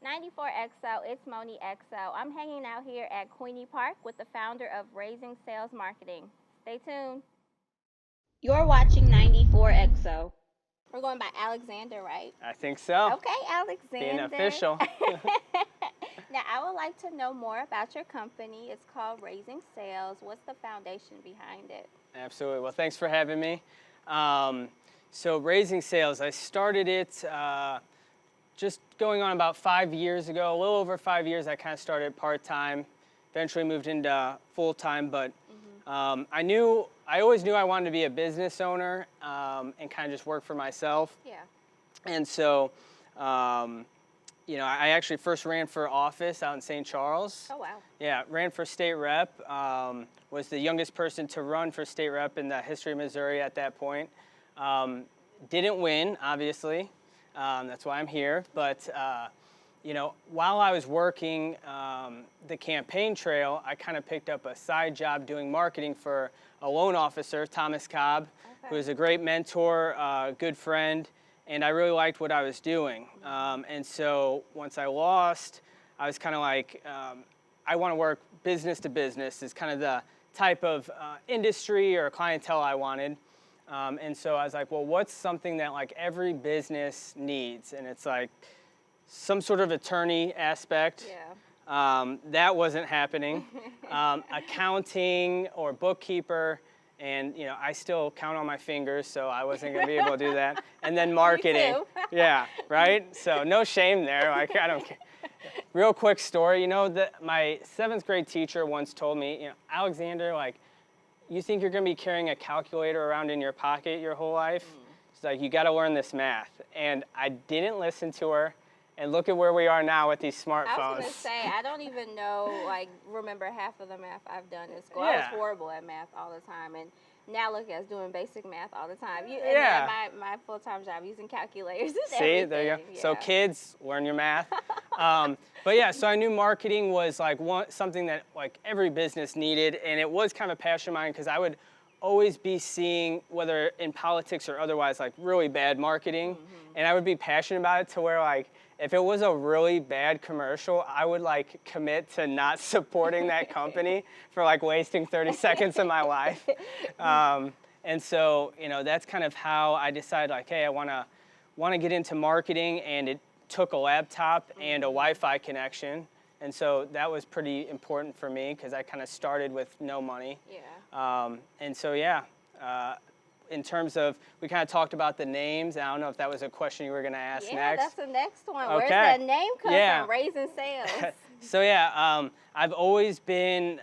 94XO, it's Moni XO. I'm hanging out here at Queenie Park with the founder of Raising Sales Marketing. Stay tuned. You're watching 94XO. We're going by Alexander, right? I think so. Okay, Alexander. Being official. Now, I would like to know more about your company. It's called Raising Sales. What's the foundation behind it? Absolutely. Well, thanks for having me. So Raising Sales, I started it just going on about 5 years ago, a little over 5 years. I kind of started part-time, eventually moved into full-time, but I always knew I wanted to be a business owner and kind of just work for myself. Yeah. And so, I actually first ran for office out in St. Charles. Oh, wow. Yeah, ran for state rep, was the youngest person to run for state rep in the history of Missouri at that point. Didn't win, obviously. That's why I'm here. But, while I was working the campaign trail, I kind of picked up a side job doing marketing for a loan officer, Thomas Cobb, who is a great mentor, good friend, and I really liked what I was doing. And so once I lost, I was kind of like, I want to work business to business is kind of the type of industry or clientele I wanted. And so I was like, well, what's something that like every business needs? And it's like some sort of attorney aspect. Yeah. That wasn't happening. Accounting or bookkeeper. And, I still count on my fingers, so I wasn't going to be able to do that. And then marketing. Me too. Yeah, right? So no shame there. Like, I don't care. Real quick story, my 7th grade teacher once told me, Alexander, like, you think you're going to be carrying a calculator around in your pocket your whole life? She's like, you got to learn this math. And I didn't listen to her. And look at where we are now with these smartphones. I was going to say, I don't even remember half of the math I've done in school. Yeah. I was horrible at math all the time. And now look at us doing basic math all the time. Yeah. And my full-time job using calculators and See, everything. there you go. Yeah. So kids, learn your math. But yeah, so I knew marketing was like something that like every business needed. And it was kind of a passion of mine because I would always be seeing, whether in politics or otherwise, like really bad marketing. And I would be passionate about it to where like, if it was a really bad commercial, I would like commit to not supporting that company for like wasting 30 seconds of my life. And so, that's kind of how I decided like, hey, I want to get into marketing, and it took a laptop and a Wi-Fi connection. And so that was pretty important for me because I kind of started with no money. Yeah. And so, yeah. In terms of, we kind of talked about the names. I don't know if that was a question you were going to ask next. Yeah, that's the next one. Okay. Where's that name come from? Raising Sales. So yeah, I've always been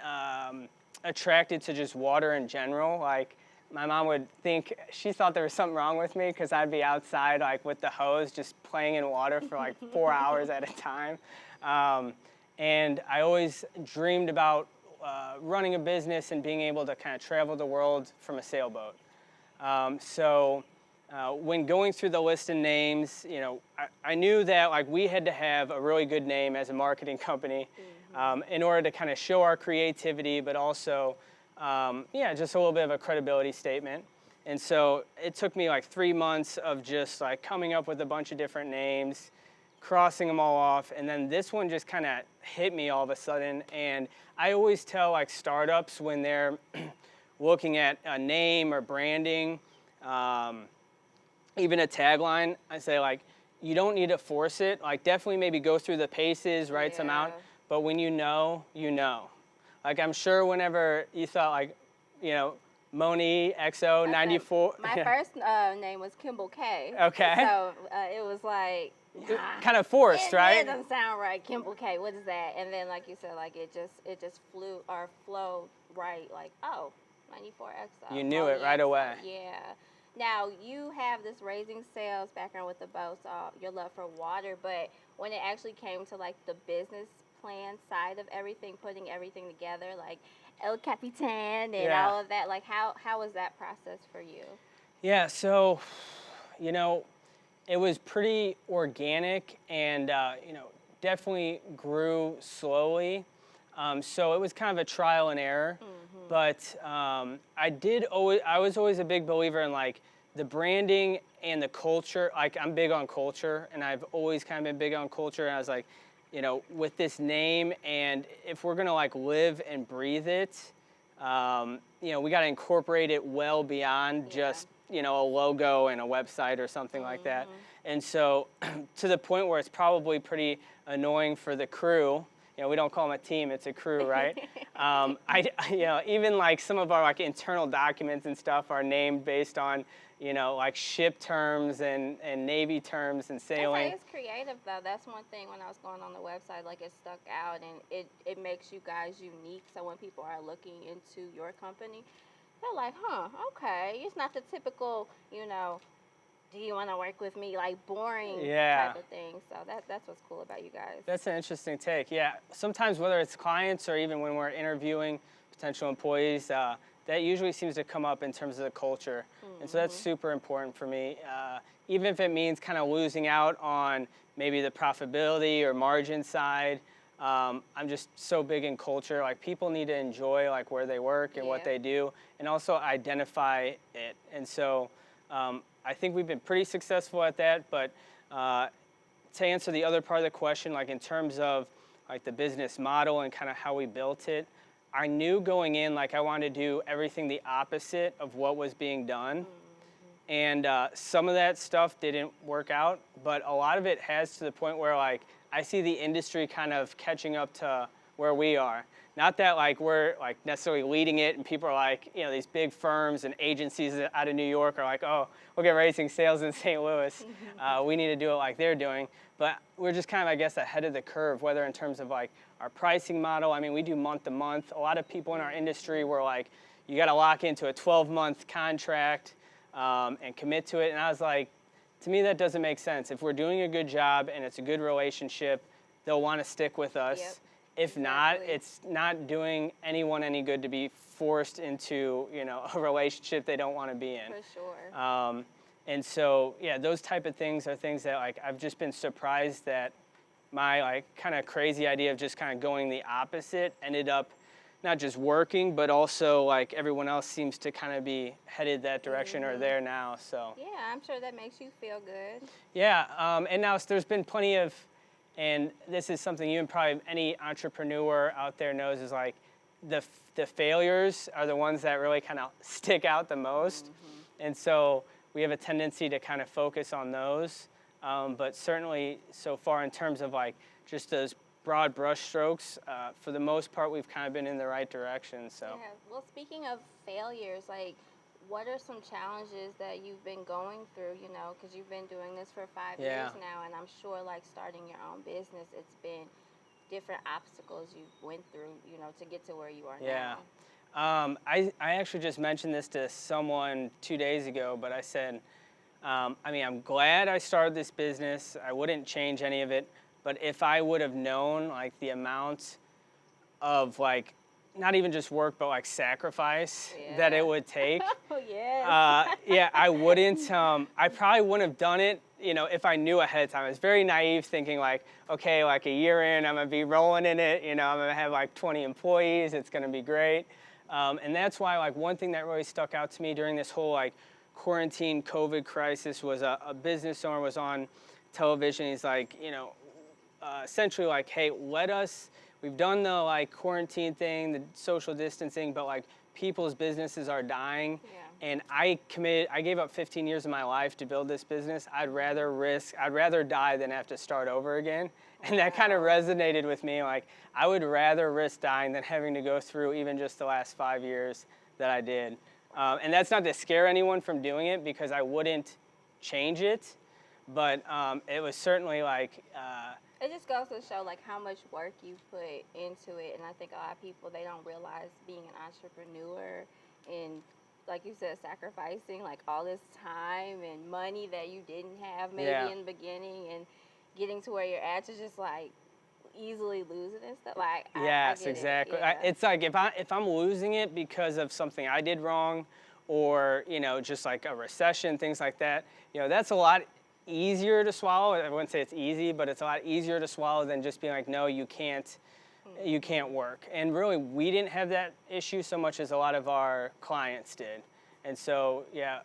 attracted to just water in general. Like my mom would think, she thought there was something wrong with me because I'd be outside like with the hose just playing in water for like 4 hours at a time. And I always dreamed about running a business and being able to kind of travel the world from a sailboat. When going through the list of names, I knew that like we had to have a really good name as a marketing company in order to kind of show our creativity, but also, just a little bit of a credibility statement. And so it took me like 3 months of just like coming up with a bunch of different names, crossing them all off, and then this one just kind of hit me all of a sudden. And I always tell like startups when they're looking at a name or branding, even a tagline, I say like, you don't need to force it. Like definitely maybe go through the paces, write some out, but when you know, you know. Like I'm sure whenever you thought like, Moni XO 94. My first name was Kimball K. Okay. So it was like, kind of forced, right? It doesn't sound right. Kimball K. What is that? And then like you said, like it just flowed right. Like, oh, 94XO. You knew it right away. Yeah. Now, you have this Raising Sales background with the boats, your love for water, but when it actually came to like the business plan side of everything, putting everything together, like El Capitan and all of that, like how was that process for you? Yeah, so, it was pretty organic and, definitely grew slowly. So it was kind of a trial and error. But I was always a big believer in like the branding and the culture, like I'm big on culture, and I've always kind of been big on culture. And I was like, with this name, and if we're gonna like live and breathe it, we got to incorporate it well beyond just a logo and a website or something like that. And so to the point where it's probably pretty annoying for the crew. We don't call them a team, it's a crew, right? Even like some of our like internal documents and stuff are named based on, like ship terms and Navy terms and sailing. It's creative though. That's one thing when I was going on the website, like it stuck out and it makes you guys unique. So when people are looking into your company, they're like, okay. It's not the typical, do you want to work with me, like boring type of thing. So that's what's cool about you guys. That's an interesting take. Yeah, sometimes whether it's clients or even when we're interviewing potential employees, that usually seems to come up in terms of the culture. And so that's super important for me. Even if it means kind of losing out on maybe the profitability or margin side, I'm just so big in culture. Like people need to enjoy like where they work and what they do, and also identify it. And so I think we've been pretty successful at that, but to answer the other part of the question, like in terms of like the business model and kind of how we built it, I knew going in like I wanted to do everything the opposite of what was being done. And some of that stuff didn't work out, but a lot of it has, to the point where like I see the industry kind of catching up to where we are. Not that like we're like necessarily leading it and people are like, these big firms and agencies out of New York are like, oh, we'll get Raising Sales in St. Louis. We need to do it like they're doing. But we're just kind of, I guess, ahead of the curve, whether in terms of like our pricing model. I mean, we do month to month. A lot of people in our industry were like, you got to lock into a 12-month contract and commit to it. And I was like, to me, that doesn't make sense. If we're doing a good job and it's a good relationship, they'll want to stick with us. Yep. If not, it's not doing anyone any good to be forced into, a relationship they don't want to be in. For sure. And so, those type of things are things that like I've just been surprised that my like kind of crazy idea of just kind of going the opposite ended up not just working, but also like everyone else seems to kind of be headed that direction or there now. So yeah, I'm sure that makes you feel good. Yeah, and now there's been plenty of. And this is something you and probably any entrepreneur out there knows, is like the failures are the ones that really kind of stick out the most. And so we have a tendency to kind of focus on those. But certainly so far in terms of like just those broad brush strokes, for the most part, we've kind of been in the right direction. So. Yeah. Well, speaking of failures, like what are some challenges that you've been going through, because you've been doing this for 5 years now, and I'm sure like starting your own business, it's been different obstacles you went through, to get to where you are now. I actually just mentioned this to someone 2 days ago, but I said, I'm glad I started this business. I wouldn't change any of it, but if I would have known like the amount of like, not even just work, but like sacrifice that it would take. I wouldn't. I probably wouldn't have done it, if I knew ahead of time. I was very naive, thinking like, okay, like a year in, I'm gonna be rolling in it. I'm gonna have like 20 employees. It's gonna be great. And that's why like one thing that really stuck out to me during this whole like quarantine COVID crisis was a business owner was on television. He's like, essentially like, hey, we've done the like quarantine thing, the social distancing, but like people's businesses are dying. And I gave up 15 years of my life to build this business. I'd rather die than have to start over again. And that kind of resonated with me. Like I would rather risk dying than having to go through even just the last 5 years that I did. And that's not to scare anyone from doing it, because I wouldn't change it. But it was certainly like, it just goes to show like how much work you put into it, and I think a lot of people, they don't realize being an entrepreneur and, like you said, sacrificing like all this time and money that you didn't have maybe in the beginning, and getting to where you're at to just like easily lose it and stuff. Like yes, I get exactly. It. It's like if I'm losing it because of something I did wrong, or just like a recession, things like that, that's a lot easier to swallow. I wouldn't say it's easy, but it's a lot easier to swallow than just being like, no, you can't work. And really, we didn't have that issue so much as a lot of our clients did. And so,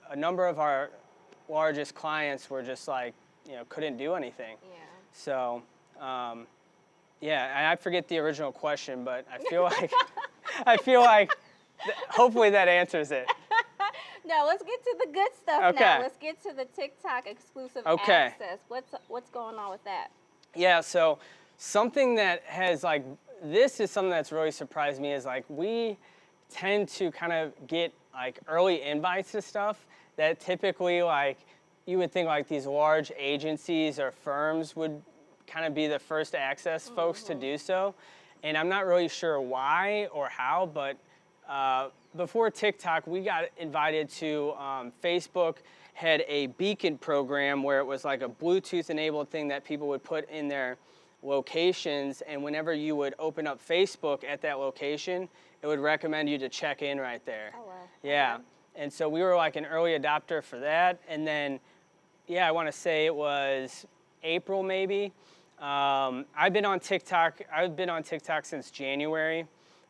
a number of our largest clients were just like, couldn't do anything. Yeah. So, yeah, and I forget the original question, but I feel like, hopefully that answers it. No, let's get to the good stuff now. Let's get to the TikTok exclusive access. What's going on with that? Yeah, so something that has like, this is something that's really surprised me is like we tend to kind of get like early invites to stuff that typically like you would think like these large agencies or firms would kind of be the first access folks to do so. And I'm not really sure why or how, but before TikTok, we got invited to Facebook had a beacon program where it was like a Bluetooth enabled thing that people would put in their locations, and whenever you would open up Facebook at that location, it would recommend you to check in right there. Oh, wow. Yeah. Okay. And so we were like an early adopter for that. And then, yeah, I want to say it was April maybe. I've been on TikTok since January.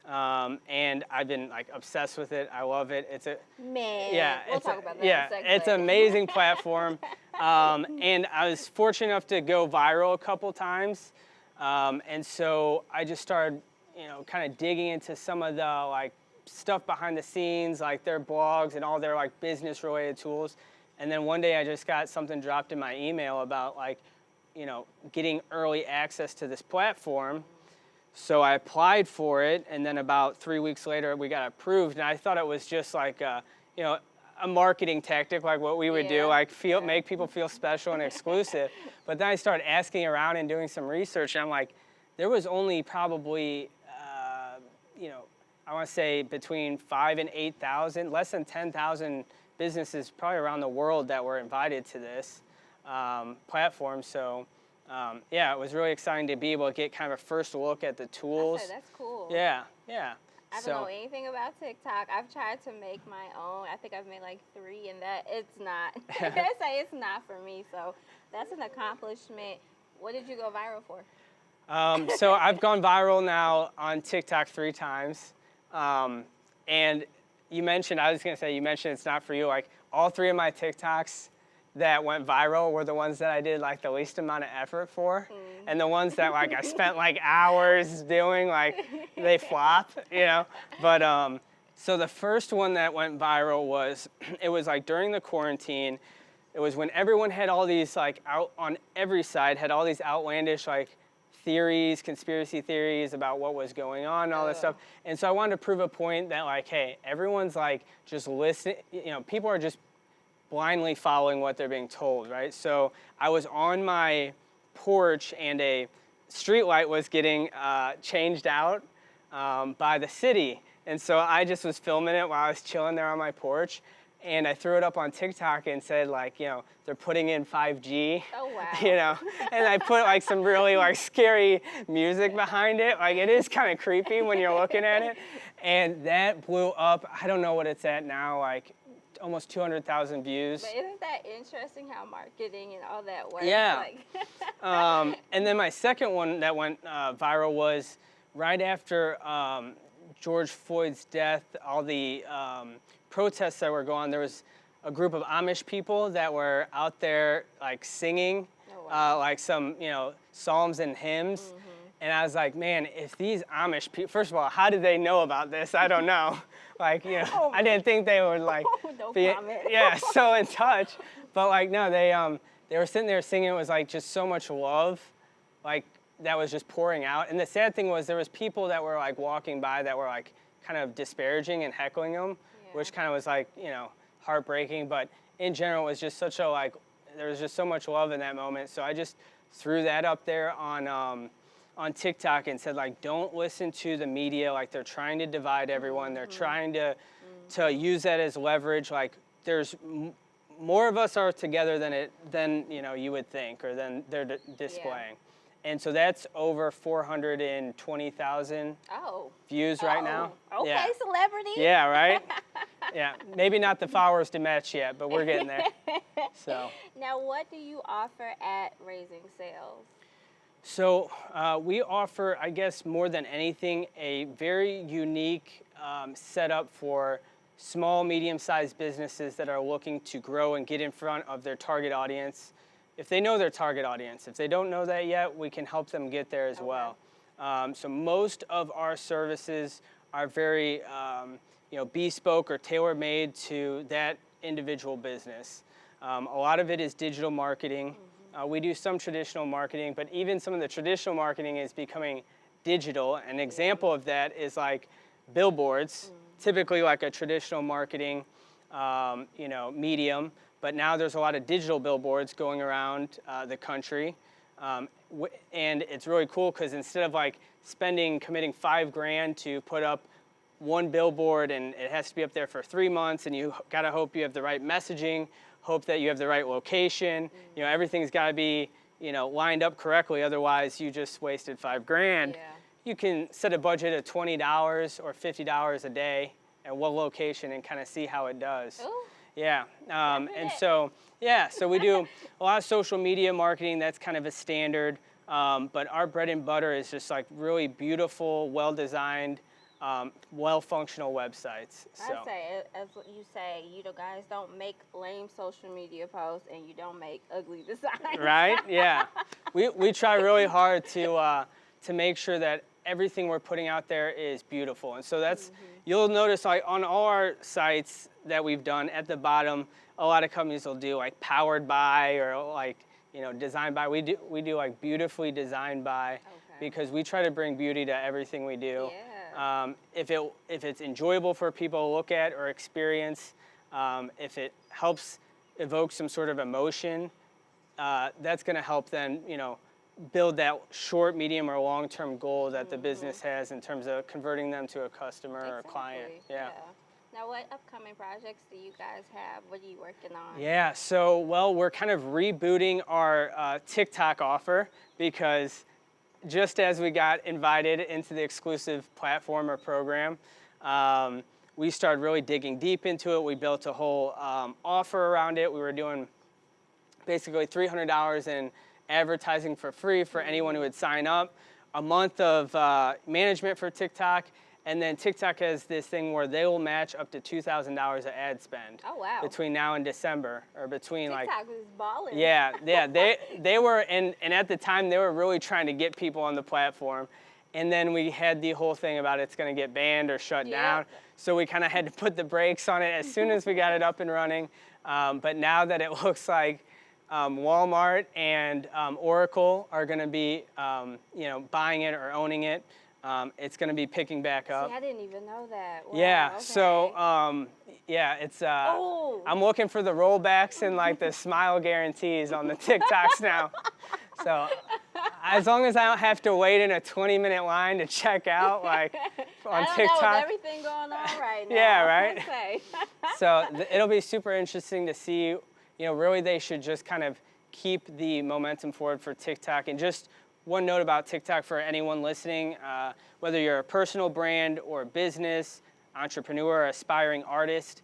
And I've been like obsessed with it. I love it. We'll talk about that in a second. It's an amazing platform. And I was fortunate enough to go viral a couple times. And so I just started, kind of digging into some of the like stuff behind the scenes, like their blogs and all their like business related tools. And then one day I just got something dropped in my email about like, getting early access to this platform. So I applied for it, and then about 3 weeks later, we got approved. And I thought it was just like, a marketing tactic, like what we would do, like make people feel special and exclusive. But then I started asking around and doing some research, and I'm like, there was only probably, I want to say between 5,000 and 8,000, less than 10,000 businesses probably around the world that were invited to this platform. So. It was really exciting to be able to get kind of a first look at the tools. That's cool. Yeah. I don't know anything about TikTok. I've tried to make my own. I think I've made like 3, and it's not. It's not for me. So that's an accomplishment. What did you go viral for? So I've gone viral now on TikTok 3 times. And you mentioned it's not for you. Like all 3 of my TikToks that went viral were the ones that I did like the least amount of effort for. And the ones that like I spent like hours doing, like they flop, But so the first one that went viral was, it was like during the quarantine. It was when everyone had all these like out on every side had all these outlandish like theories, conspiracy theories about what was going on and all this stuff. And so I wanted to prove a point that like, hey, everyone's like just listening, people are just blindly following what they're being told, right? So I was on my porch and a street light was getting changed out by the city. And so I just was filming it while I was chilling there on my porch. And I threw it up on TikTok and said like, they're putting in 5G. Oh, wow. And I put like some really like scary music behind it. Like it is kind of creepy when you're looking at it. And that blew up. I don't know what it's at now, like almost 200,000 views. But isn't that interesting how marketing and all that works? Yeah. And then my second one that went viral was right after George Floyd's death, all the protests that were going on. There was a group of Amish people that were out there like singing like some, psalms and hymns. And I was like, man, if these Amish people, first of all, how did they know about this? I don't know. Like, I didn't think they would like be, so in touch. But like, no, they were sitting there singing. It was like just so much love, like that was just pouring out. And the sad thing was there was people that were like walking by that were like kind of disparaging and heckling them, which kind of was like, heartbreaking. But in general, it was just such a like, there was just so much love in that moment. So I just threw that up there on TikTok and said like, don't listen to the media. Like they're trying to divide everyone. They're trying to use that as leverage. Like there's more of us are together than you would think, or than they're displaying. And so that's over 420,000 views right now. Okay, celebrity. Yeah, right? Yeah, maybe not the followers to match yet, but we're getting there. So. Now, what do you offer at Raising Sales? So we offer, I guess, more than anything, a very unique setup for small, medium-sized businesses that are looking to grow and get in front of their target audience. If they know their target audience, if they don't know that yet, we can help them get there as well. So most of our services are very bespoke or tailor-made to that individual business. A lot of it is digital marketing. We do some traditional marketing, but even some of the traditional marketing is becoming digital. An example of that is like billboards, typically like a traditional marketing medium, but now there's a lot of digital billboards going around the country. And it's really cool because instead of like committing $5,000 to put up one billboard and it has to be up there for 3 months, and you gotta hope you have the right messaging, hope that you have the right location, everything's gotta be lined up correctly, otherwise you just wasted $5,000. You can set a budget of $20 or $50 a day at one location and kind of see how it does. Ooh. Yeah, so we do a lot of social media marketing. That's kind of a standard, but our bread and butter is just like really beautiful, well-designed, well-functional websites. So. I say, as what you say, guys don't make lame social media posts and you don't make ugly designs. Right? Yeah, we try really hard to make sure that everything we're putting out there is beautiful, and so that's you'll notice like on all our sites that we've done at the bottom, a lot of companies will do like powered by or like designed by. We do like beautifully designed by, because we try to bring beauty to everything we do. If it's enjoyable for people to look at or experience, if it helps evoke some sort of emotion, that's going to help then build that short, medium, or long-term goal that the business has in terms of converting them to a customer or a client. Yeah. Now, what upcoming projects do you guys have? What are you working on? Yeah, so, we're kind of rebooting our TikTok offer, because just as we got invited into the exclusive platform or program, we started really digging deep into it. We built a whole offer around it. We were doing basically $300 in advertising for free for anyone who would sign up, a month of management for TikTok, and then TikTok has this thing where they will match up to $2,000 of ad spend. Oh, wow. Between now and December, or between TikTok was balling. Yeah, they were, and at the time they were really trying to get people on the platform, and then we had the whole thing about it's going to get banned or shut down, so we kind of had to put the brakes on it as soon as we got it up and running. But now that it looks like Walmart and Oracle are going to be buying it or owning it, it's going to be picking back up. See, I didn't even know that. Wow, yeah, okay. So it's I'm looking for the rollbacks and like the smile guarantees on the TikToks now. So as long as I don't have to wait in a 20-minute line to check out, like on TikTok. I don't know, with everything going on right now. Yeah, right. So it'll be super interesting to see. Really they should just kind of keep the momentum forward for TikTok. And just one note about TikTok for anyone listening, whether you're a personal brand or a business, entrepreneur, aspiring artist,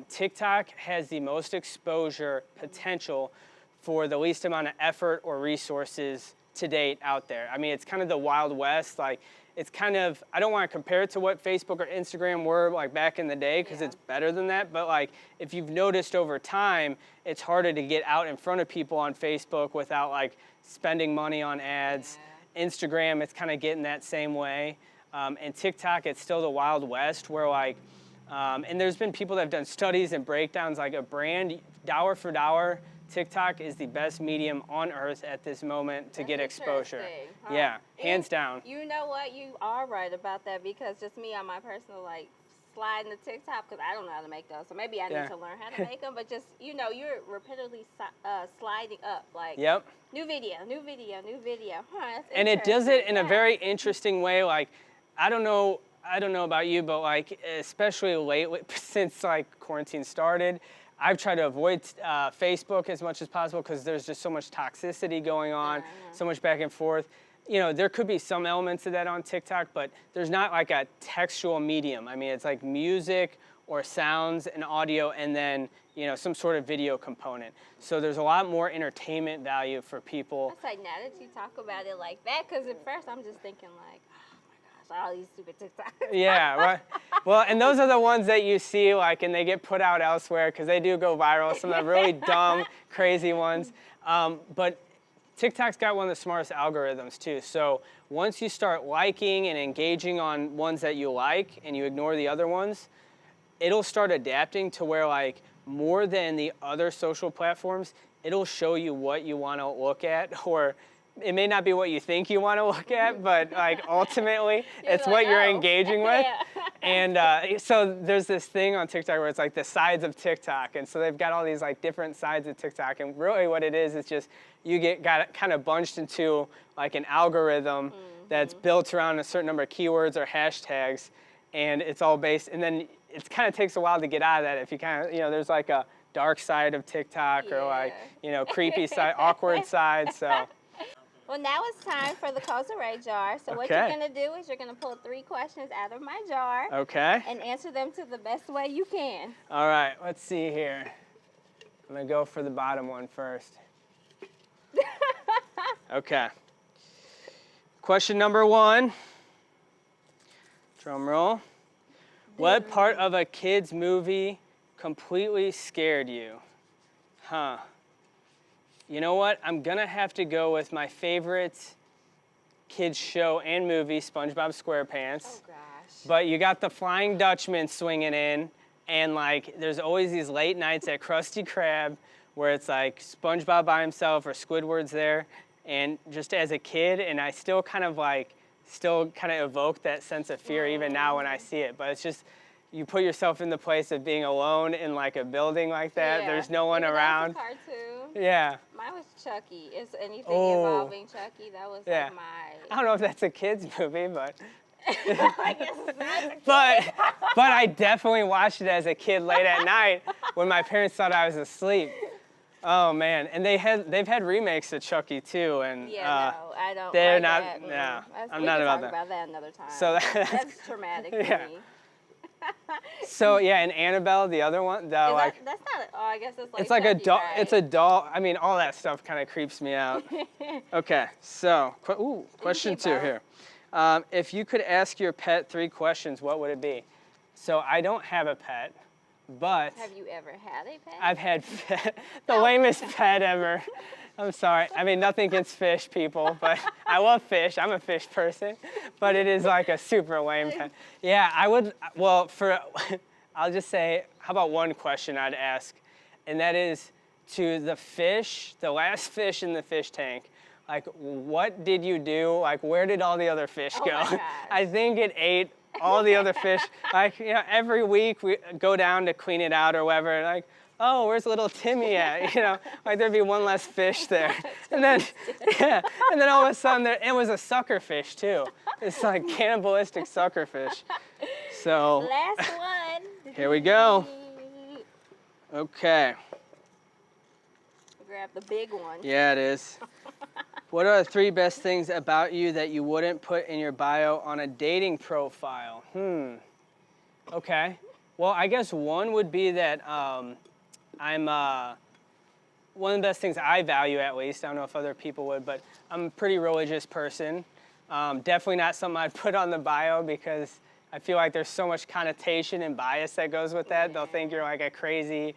TikTok has the most exposure potential for the least amount of effort or resources to date out there. I mean, it's kind of the Wild West. Like, it's kind of, I don't want to compare it to what Facebook or Instagram were like back in the day, because it's better than that. But like, if you've noticed over time, it's harder to get out in front of people on Facebook without like spending money on ads. Instagram, it's kind of getting that same way. And TikTok, it's still the Wild West, where like, and there's been people that have done studies and breakdowns, like a brand, dollar for dollar, TikTok is the best medium on earth at this moment to get exposure. Huh? Yeah, hands down. You know what? You are right about that, because just me on my personal sliding the TikTok, because I don't know how to make those. So maybe I need to learn how to make them. But just you're repeatedly sliding up like new video. Huh, and it does it in a very interesting way. Like, I don't know about you, but like especially lately, since like quarantine started, I've tried to avoid Facebook as much as possible, because there's just so much toxicity going on, so much back and forth. There could be some elements of that on TikTok, but there's not like a textual medium. I mean, it's like music or sounds and audio, and then some sort of video component. So there's a lot more entertainment value for people. It's like, now that you talk about it like that, because at first I'm just thinking like, oh my gosh, all these stupid TikToks. Yeah, right. Well, and those are the ones that you see, like, and they get put out elsewhere because they do go viral. Some of the really dumb, crazy ones. But TikTok's got one of the smartest algorithms too. So once you start liking and engaging on ones that you like and you ignore the other ones, it'll start adapting to where, like, more than the other social platforms, it'll show you what you want to look at, or it may not be what you think you want to look at, but like ultimately it's like, what you're oh. engaging with. Yeah. And so there's this thing on TikTok where it's like the sides of TikTok, and so they've got all these like different sides of TikTok, and really what it is just you got kind of bunched into like an algorithm that's built around a certain number of keywords or hashtags, and it's all based, and then it kind of takes a while to get out of that. If you kind of, there's like a dark side of TikTok or like, creepy side, awkward side, so. Well, now it's time for the Cause a Ray jar. So what you're going to do is you're going to pull 3 questions out of my jar. Okay. And answer them to the best way you can. All right, let's see here. I'm going to go for the bottom one first. Okay. Question number 1. Drum roll. What part of a kid's movie completely scared you? Huh. You know what? I'm going to have to go with my favorite kids show and movie, SpongeBob SquarePants. Oh, gosh. But you got the Flying Dutchman swinging in, and like there's always these late nights at Krusty Krab where it's like SpongeBob by himself or Squidward's there, and just as a kid, and I still kind of evoke that sense of fear even now when I see it. But it's just, you put yourself in the place of being alone in like a building like that. Yeah. There's no one around. That was a cartoon. Yeah. Mine was Chucky. Is anything involving Chucky? That was like my... I don't know if that's a kid's movie, but... I guess it's not a kid. but I definitely watched it as a kid late at night when my parents thought I was asleep. Oh man, and they've had remakes of Chucky too, and yeah, no, I don't. They're like not. that. No, I'm we not can about talk that. about that another time. So that's traumatic for Yeah. me. So yeah, and Annabelle, the other one, That's not. Oh, I guess it's like. it's like a Chucky, doll. right? It's a doll. I mean, all that stuff kind of creeps me out. Okay, so question 2 here. If you could ask your pet 3 questions, what would it be? So I don't have a pet, but Have you ever had a pet? I've had the lamest pet ever. I'm sorry. I mean, nothing against fish people, but I love fish. I'm a fish person, but it is like a super lame pet. Yeah, I would. Well, I'll just say, how about one question I'd ask, and that is to the fish, the last fish in the fish tank. Like, what did you do? Like, where did all the other fish go? My gosh. I think it ate all the other fish. Like, every week we go down to clean it out or whatever. Like, oh, where's little Timmy at? Like there'd be one less fish there. And then, and then all of a sudden, it was a sucker fish too. It's like cannibalistic sucker fish. So. Last one. Here we go. Okay. Grab the big one. Yeah, it is. What are the 3 best things about you that you wouldn't put in your bio on a dating profile? Okay. Well, I guess one would be that I'm one of the best things I value, at least. I don't know if other people would, but I'm a pretty religious person. Definitely not something I'd put on the bio because I feel like there's so much connotation and bias that goes with that. They'll think you're like a crazy,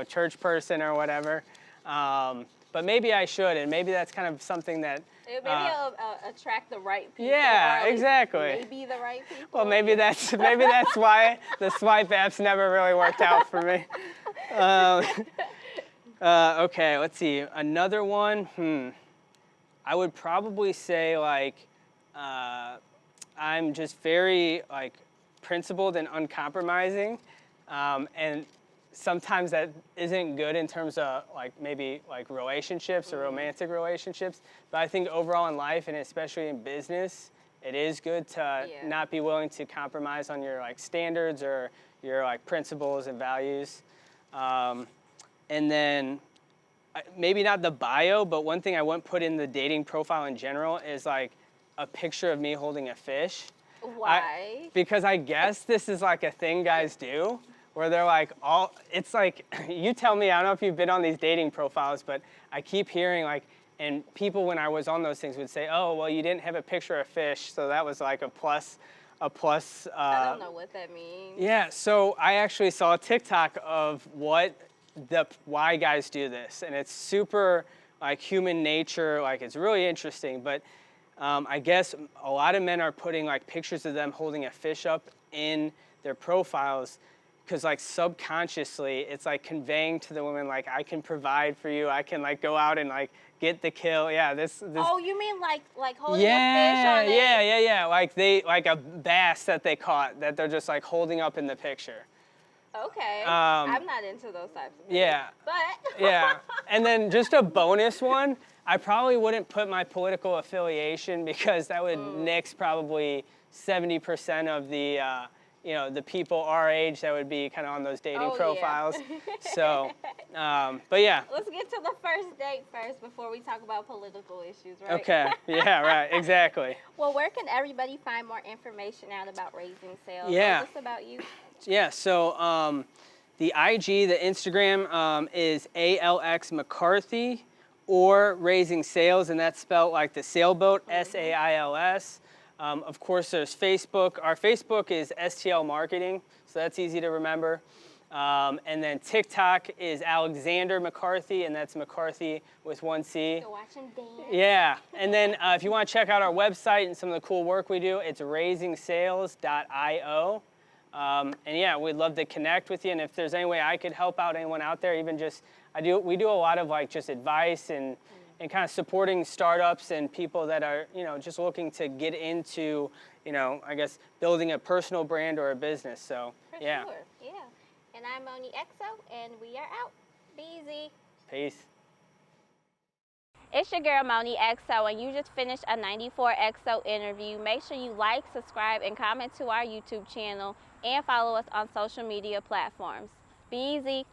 church person or whatever. But maybe I should, and maybe that's kind of something that... Maybe it'll attract the right people. Yeah, exactly. Maybe the right people. Well, maybe that's why the swipe apps never really worked out for me. Okay, let's see. Another one. I would probably say like I'm just very like principled and uncompromising, and sometimes that isn't good in terms of like maybe like relationships or romantic relationships, but I think overall in life and especially in business, it is good to not be willing to compromise on your like standards or your like principles and values. And then maybe not the bio, but one thing I wouldn't put in the dating profile in general is like a picture of me holding a fish. Why? Because I guess this is like a thing guys do, where they're like it's like, you tell me, I don't know if you've been on these dating profiles, but I keep hearing like, and people when I was on those things would say, oh, well, you didn't have a picture of fish, so that was like a plus a plus. I don't know what that means. Yeah, so I actually saw a TikTok of why guys do this, and it's super like human nature, like it's really interesting. But I guess a lot of men are putting like pictures of them holding a fish up in their profiles, because like subconsciously it's like conveying to the women like, I can provide for you, I can like go out and like get the kill. Yeah, this. Oh, you mean like holding a fish on it? Yeah. Like a bass that they caught that they're just like holding up in the picture. Okay. I'm not into those types of things. Yeah. But Yeah. And then just a bonus one, I probably wouldn't put my political affiliation, because that would nix probably 70% of the the people our age that would be kind of on those dating profiles. Yeah. So, but yeah. Let's get to the first date first before we talk about political issues, right? Okay. Yeah, right. Exactly. Well, where can everybody find more information out about Raising Sales? Yeah. Tell us about you. Yeah, so the IG, the Instagram is ALX McCarthy, or Raising Sales, and that's spelled like the sailboat, SAILS. Of course, there's Facebook. Our Facebook is STL Marketing, so that's easy to remember. And then TikTok is Alexander McCarthy, and that's McCarthy with one C. Go watch him dance. Yeah, and then if you want to check out our website and some of the cool work we do, it's RaisingSails.io. And yeah, we'd love to connect with you. And if there's any way I could help out anyone out there, even just, we do a lot of like just advice and kind of supporting startups and people that are, just looking to get into, I guess, building a personal brand or a business. So, yeah. For sure, yeah. And I'm Moni XO, and we are out. Be easy. Peace. It's your girl Moni XO, and you just finished a 94XO interview. Make sure you like, subscribe, and comment to our YouTube channel, and follow us on social media platforms. Be easy.